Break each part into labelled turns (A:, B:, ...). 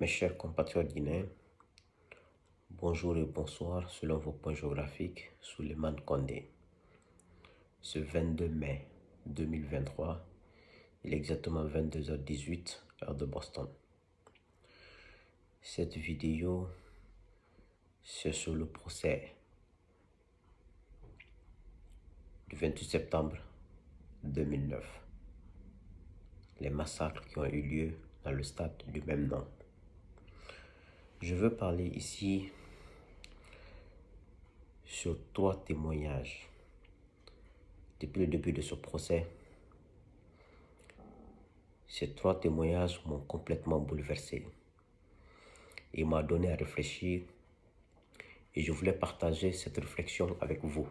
A: Mes chers compatriotes guinéens, bonjour et bonsoir selon vos points géographiques, Souleymane Condé. Ce 22 mai 2023, il est exactement 22h18, heure de Boston. Cette vidéo, c'est sur le procès du 28 septembre 2009. Les massacres qui ont eu lieu dans le stade du même nom. Je veux parler ici sur 3 témoignages. Depuis le début de ce procès, ces 3 témoignages m'ont complètement bouleversé et m'ont donné à réfléchir, et je voulais partager cette réflexion avec vous.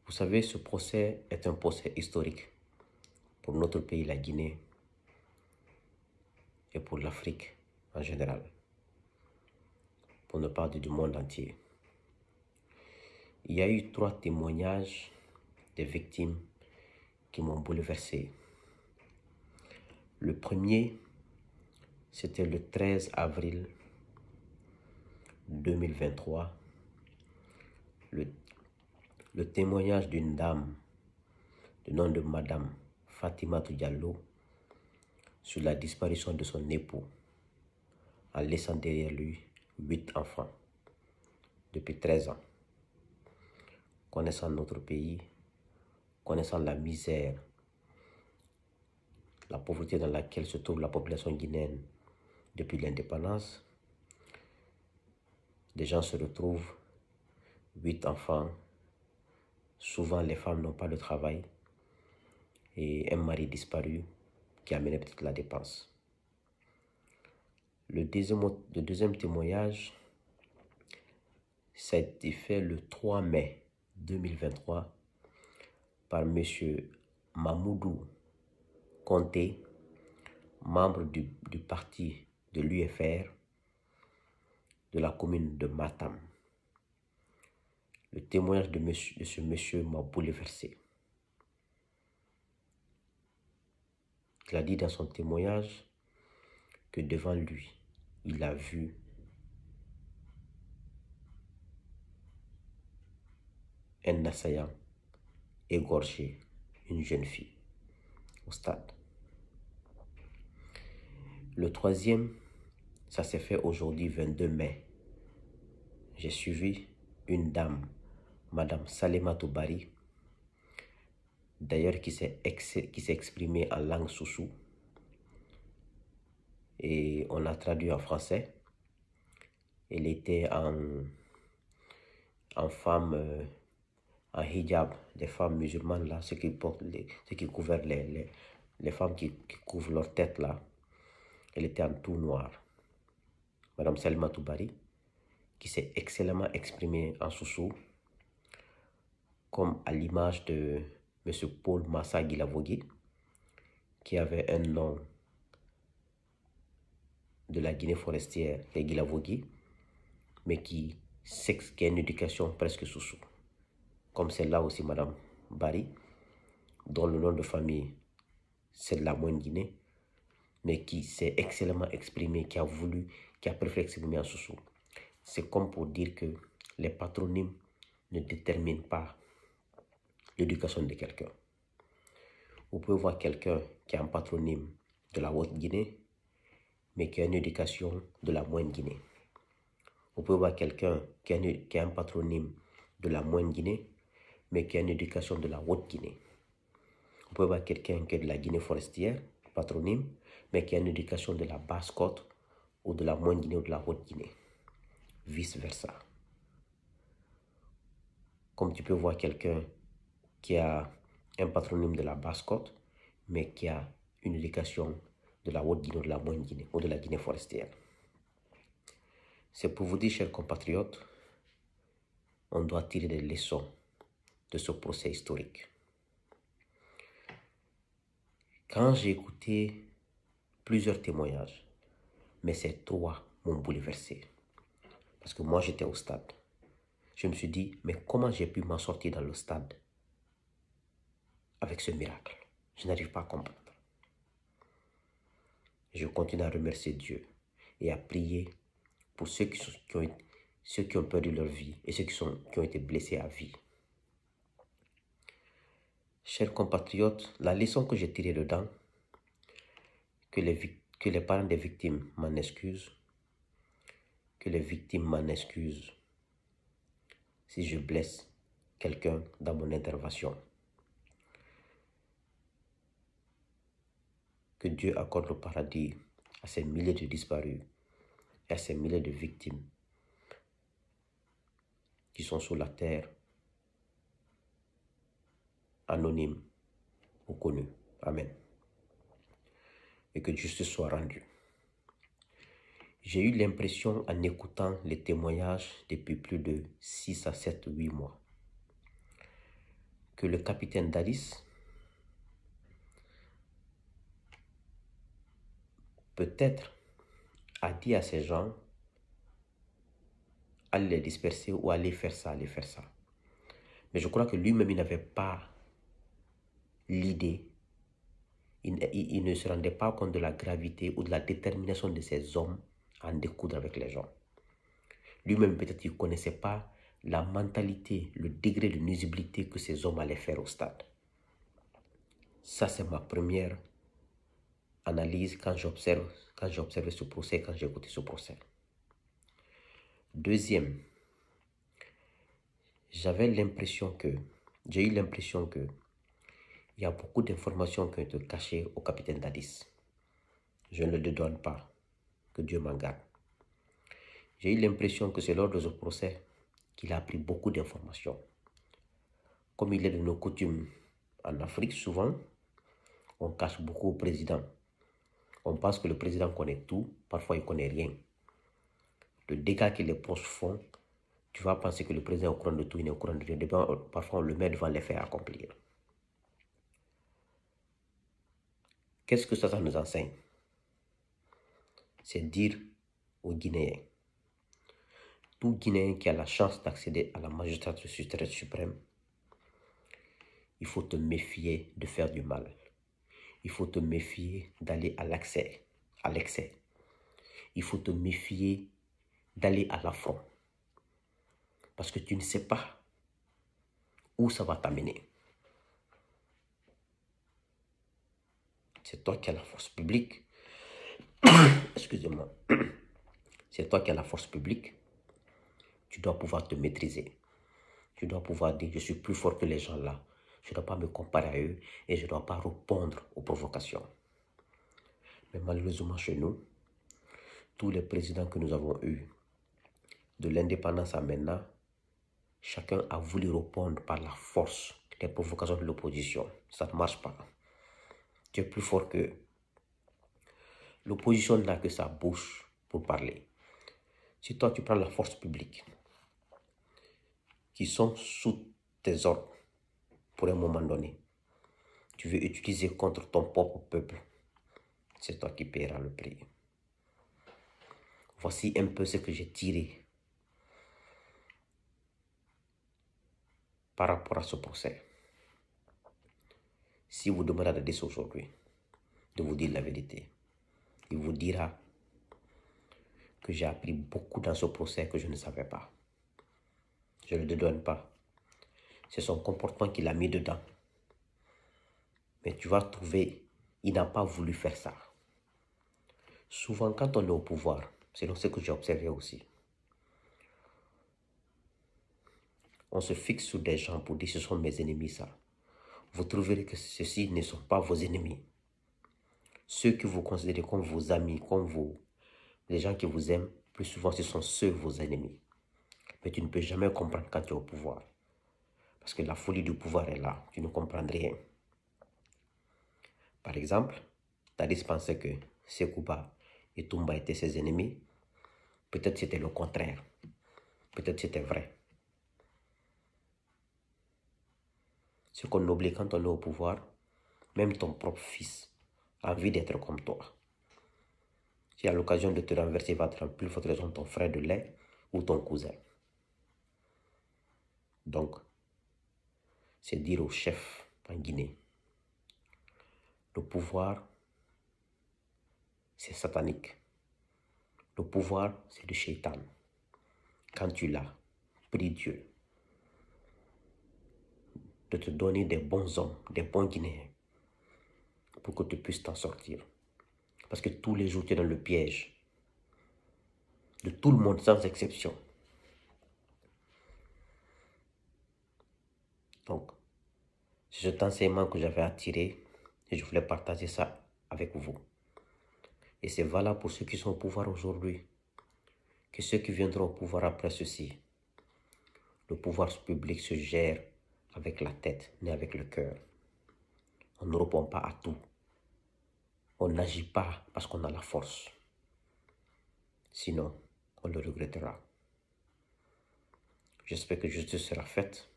A: Vous savez, ce procès est un procès historique pour notre pays, la Guinée, et pour l'Afrique en général, pour ne pas dire du monde entier. Il y a eu 3 témoignages des victimes qui m'ont bouleversé. Le premier, c'était le 13 avril 2023. Le témoignage d'une dame, du nom de Madame Fatimatou Diallo, sur la disparition de son époux, en laissant derrière lui 8 enfants, depuis 13 ans. Connaissant notre pays, connaissant la misère, la pauvreté dans laquelle se trouve la population guinéenne depuis l'indépendance, des gens se retrouvent, 8 enfants, souvent les femmes n'ont pas de travail, et un mari disparu qui amenait peut-être la dépense. Le deuxième témoignage, ça a été fait le 3 mai 2023 par M. Mamoudou Conté, membre du parti de l'UFR de la commune de Matam. Le témoignage de ce monsieur m'a bouleversé. Il a dit dans son témoignage que devant lui, il a vu un assaillant égorger une jeune fille au stade. Le troisième, ça s'est fait aujourd'hui 22 mai. J'ai suivi une dame, Madame Salematou Bari, d'ailleurs qui s'est exprimée en langue soussou, et on a traduit en français. Elle était en femme, en hijab, des femmes musulmanes là, ceux qui portent ceux qui couvrent les femmes qui couvrent leur tête là. Elle était en tout noir. Madame Salematou Bari, qui s'est excellemment exprimée en soussou, comme à l'image de M. Paul Massa Guilavogui, qui avait un nom de la Guinée forestière, les Guilavogui, mais qui a une éducation presque soussou. Comme celle-là aussi, Madame Bari, dont le nom de famille, c'est de la Moyenne Guinée, mais qui s'est excellemment exprimée, qui a préféré s'exprimer en soussou. C'est comme pour dire que les patronymes ne déterminent pas l'éducation de quelqu'un. Vous pouvez voir quelqu'un qui a un patronyme de la Haute-Guinée, mais qui a une éducation de la Moyenne Guinée. Vous pouvez voir quelqu'un qui a un patronyme de la Moyenne Guinée, mais qui a une éducation de la Haute-Guinée. Vous pouvez voir quelqu'un qui est de la Guinée forestière, patronyme, mais qui a une éducation de la Basse-Côte, ou de la Moyenne Guinée ou de la Haute-Guinée. Vice-versa. Comme tu peux voir quelqu'un qui a un patronyme de la Basse-Côte, mais qui a une éducation de la Haute-Guinée ou de la Moyenne Guinée ou de la Guinée forestière. C'est pour vous dire, chers compatriotes, on doit tirer des leçons de ce procès historique. Quand j'ai écouté plusieurs témoignages, mais ces 3 m'ont bouleversé. Parce que moi, j'étais au stade. Je me suis dit, mais comment j'ai pu m'en sortir dans le stade avec ce miracle? Je n'arrive pas à comprendre. Je continue à remercier Dieu et à prier pour ceux qui ont perdu leur vie et ceux qui ont été blessés à vie. Chers compatriotes, la leçon que j'ai tirée dedans, que les parents des victimes m'en excusent, que les victimes m'en excusent si je blesse quelqu'un dans mon intervention. Que Dieu accorde le paradis à ces milliers de disparus et à ces milliers de victimes qui sont sur la terre, anonymes ou connus. Amen. Et que justice soit rendue. J'ai eu l'impression en écoutant les témoignages depuis plus de 6 à 7 ou 8 mois que le capitaine Dadis peut-être a dit à ces gens allez les disperser ou allez faire ça, allez faire ça. Mais je crois que lui-même, il n'avait pas l'idée, il ne se rendait pas compte de la gravité ou de la détermination de ces hommes à en découdre avec les gens. Lui-même, peut-être, il ne connaissait pas la mentalité, le degré de nuisibilité que ces hommes allaient faire au stade. Ça, c'est ma première analyse quand j'ai observé ce procès, quand j'ai écouté ce procès. Deuxième, j'ai eu l'impression que il y a beaucoup d'informations qui ont été cachées au capitaine Dadis. Je ne le dédouane pas, que Dieu m'en garde. J'ai eu l'impression que c'est lors de ce procès qu'il a appris beaucoup d'informations. Comme il est de nos coutumes en Afrique, souvent, on cache beaucoup au président. On pense que le président connaît tout, parfois il ne connaît rien. Le dégât que les proches font, tu vas penser que le président est au courant de tout, il n'est au courant de rien. Parfois on le met devant les faits à accomplir. Qu'est-ce que ça nous enseigne? C'est dire aux Guinéens, tout Guinéen qui a la chance d'accéder à la magistrature suprême, il faut te méfier de faire du mal. Il faut te méfier d'aller à l'excès. Il faut te méfier d'aller à l'affront. Parce que tu ne sais pas où ça va t'amener. C'est toi qui as la force publique. Excusez-moi. C'est toi qui as la force publique. Tu dois pouvoir te maîtriser. Tu dois pouvoir dire, je suis plus fort que les gens là. Je ne dois pas me comparer à eux et je ne dois pas répondre aux provocations. Mais malheureusement chez nous, tous les présidents que nous avons eus, de l'indépendance à maintenant, chacun a voulu répondre par la force des provocations de l'opposition. Ça ne marche pas. Tu es plus fort qu'eux. L'opposition n'a que sa bouche pour parler. Si toi tu prends la force publique, qui sont sous tes ordres pour un moment donné, tu veux utiliser contre ton propre peuple, c'est toi qui paieras le prix. Voici un peu ce que j'ai tiré par rapport à ce procès. Si vous demandez à Dadis aujourd'hui de vous dire la vérité, il vous dira que j'ai appris beaucoup dans ce procès que je ne savais pas. Je ne le dédouane pas. C'est son comportement qui l'a mis dedans. Mais tu vas trouver, il n'a pas voulu faire ça. Souvent, quand on est au pouvoir, c'est ce que j'ai observé aussi, on se fixe sur des gens pour dire ce sont mes ennemis, ça. Vous trouverez que ceux-ci ne sont pas vos ennemis. Ceux que vous considérez comme vos amis, les gens qui vous aiment, plus souvent ce sont ceux vos ennemis. Mais tu ne peux jamais comprendre quand tu es au pouvoir. Parce que la folie du pouvoir est là, tu ne comprends rien. Par exemple, Dadis pensait que Sekouba et Toumba étaient ses ennemis. Peut-être c'était le contraire. Peut-être c'était vrai. Ce qu'on oublie quand on est au pouvoir, même ton propre fils a envie d'être comme toi. Si à l'occasion de te renverser, il va te rendre plus forte raison ton frère de lait ou ton cousin. Donc, c'est dire au chef en Guinée, le pouvoir c'est satanique. Le pouvoir, c'est du shaitan. Quand tu l'as, prie Dieu de te donner des bons hommes, des bons Guinéens, pour que tu puisses t'en sortir. Parce que tous les jours, tu es dans le piège de tout le monde, sans exception. Donc, c'est cet enseignement que j'avais attiré et je voulais partager ça avec vous. Et c'est valable pour ceux qui sont au pouvoir aujourd'hui, que ceux qui viendront au pouvoir après ceci. Le pouvoir public se gère avec la tête, mais avec le cœur. On ne répond pas à tout. On n'agit pas parce qu'on a la force. Sinon, on le regrettera. J'espère que justice sera faite.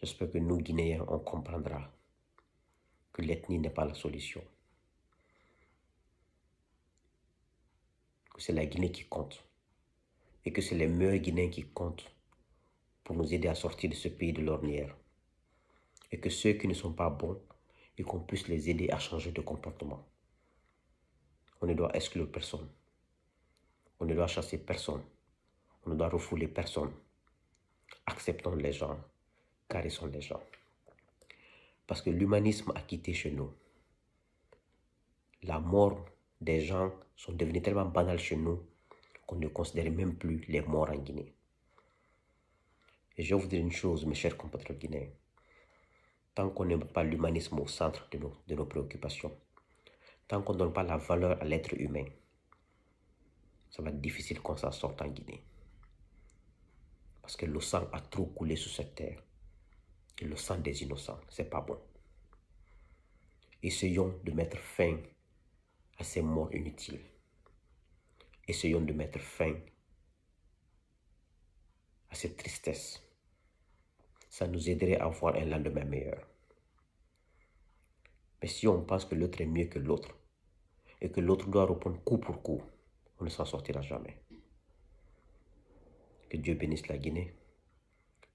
A: J'espère que nous, Guinéens, on comprendra que l'ethnie n'est pas la solution. Que c'est la Guinée qui compte. Et que c'est les meilleurs Guinéens qui comptent pour nous aider à sortir de ce pays de l'ornière. Et que ceux qui ne sont pas bons, et qu'on puisse les aider à changer de comportement. On ne doit exclure personne. On ne doit chasser personne. On ne doit refouler personne. Acceptons les gens, car ils sont les gens. Parce que l'humanisme a quitté chez nous. La mort des gens sont devenus tellement banales chez nous qu'on ne considère même plus les morts en Guinée. Et je vais vous dire une chose, mes chers compatriotes guinéens. Tant qu'on ne met pas l'humanisme au centre de nos préoccupations, tant qu'on ne donne pas la valeur à l'être humain, ça va être difficile qu'on s'en sorte en Guinée. Parce que le sang a trop coulé sur cette terre. Et le sang des innocents, c'est pas bon. Essayons de mettre fin à ces morts inutiles. Essayons de mettre fin à cette tristesse. Ça nous aiderait à avoir un lendemain meilleur. Mais si on pense que l'autre est mieux que l'autre, et que l'autre doit répondre coup pour coup, on ne s'en sortira jamais. Que Dieu bénisse la Guinée.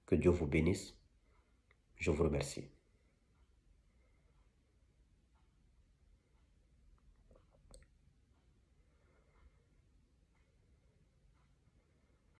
A: Que Dieu vous bénisse. Je vous remercie.